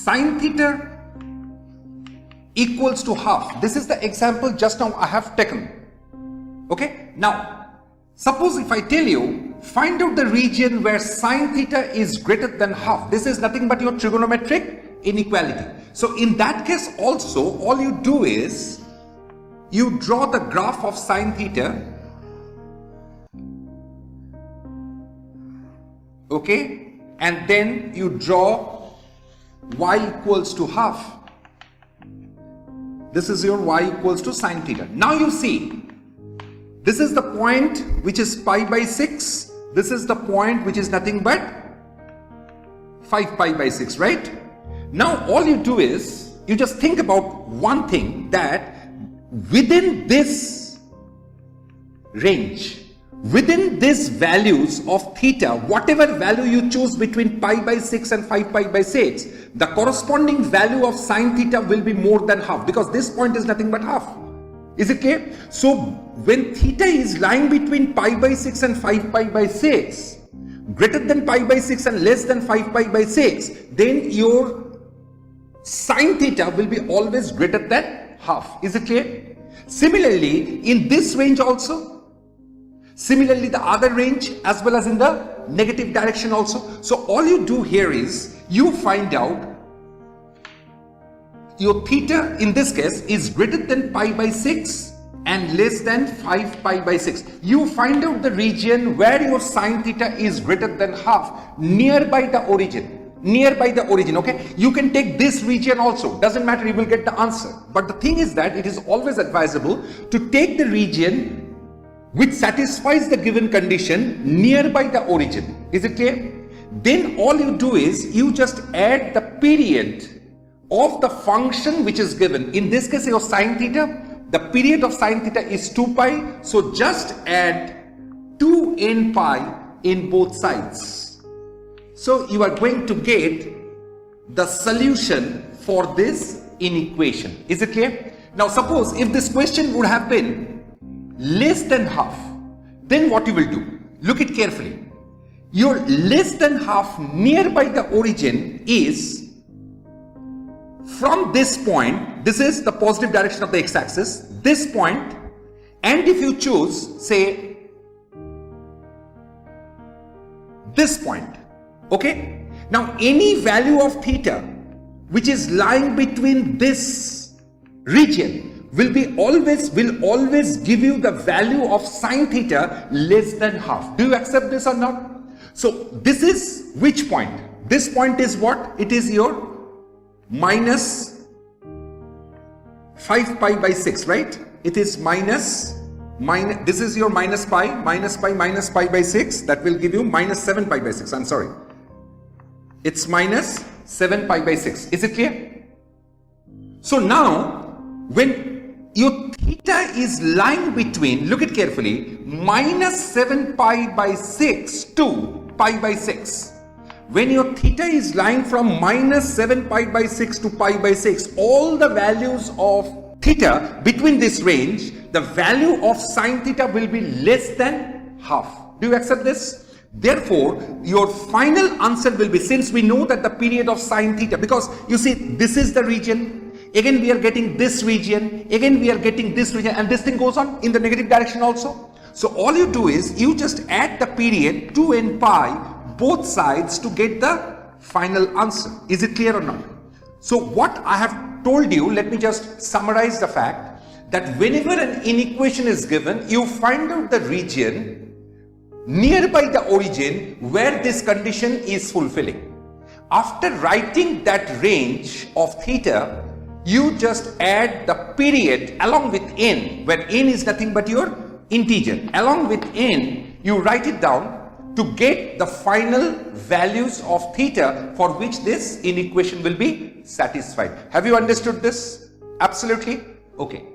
sin theta equals to half. This is the example just now I have taken. Okay, now suppose if I tell you find out the region where sin theta is greater than half. This is nothing but your trigonometric inequality. So in that case also, all you do is you draw the graph of sin theta. Okay, and then you draw y equals to half. This is your y equals to sin theta. Now you see, this is the point which is pi by 6. This is the point which is nothing but 5 pi by 6, right? Now all you do is, you just think about one thing, that within this range, within these values of theta, whatever value you choose between pi by 6 and 5 pi by 6, the corresponding value of sin theta will be more than half, because this point is nothing but half. Is it clear? So when theta is lying between pi by 6 and 5 pi by 6, greater than pi by 6 and less than 5 pi by 6, then your sin theta will be always greater than half. Is it clear? Similarly, in this range also, similarly the other range, as well as in the negative direction also. So all you do here is you find out your theta in this case is greater than pi by 6 and less than 5 pi by 6. You find out the region where your sin theta is greater than half, nearby the origin. Nearby the origin, okay? You can take this region also, doesn't matter, you will get the answer. But the thing is that it is always advisable to take the region which satisfies the given condition nearby the origin. Is it clear? Then all you do is you just add the period of the function which is given. In this case, your sin theta, the period of sin theta is 2 pi. So just add 2n pi in both sides. So you are going to get the solution for this inequation. Is it clear? Now suppose if this question would have been less than half, then what you will do? Look it carefully. Your less than half nearby the origin is from this point. This is the positive direction of the x-axis, this point, and if you choose, say, this point. Okay? Now any value of theta which is lying between this region will always give you the value of sin theta less than half. Do you accept this or not? So this is which point? This point is what? It is your minus 5 pi by 6, right? It is this is your minus pi by 6. That will give you minus 7 pi by 6. I'm sorry. It's minus 7 pi by 6. Is it clear? So now, when your theta is lying between, look it carefully, minus 7 pi by 6 to pi by 6. When your theta is lying from minus 7 pi by 6 to pi by 6, all the values of theta between this range, the value of sin theta will be less than half. Do you accept this? Therefore, your final answer will be, since we know that the period of sin theta, because you see this is the region, again we are getting this region, again we are getting this region, and this thing goes on in the negative direction also. So all you do is you just add the period 2n pi both sides to get the final answer. Is it clear or not? So what I have told you, let me just summarize the fact that whenever an inequation is given, you find out the region nearby the origin where this condition is fulfilling. After writing that range of theta, you just add the period along with n, where n is nothing but your integer. Along with n, you write it down to get the final values of theta for which this inequation will be satisfied. Have you understood this? Absolutely? Okay.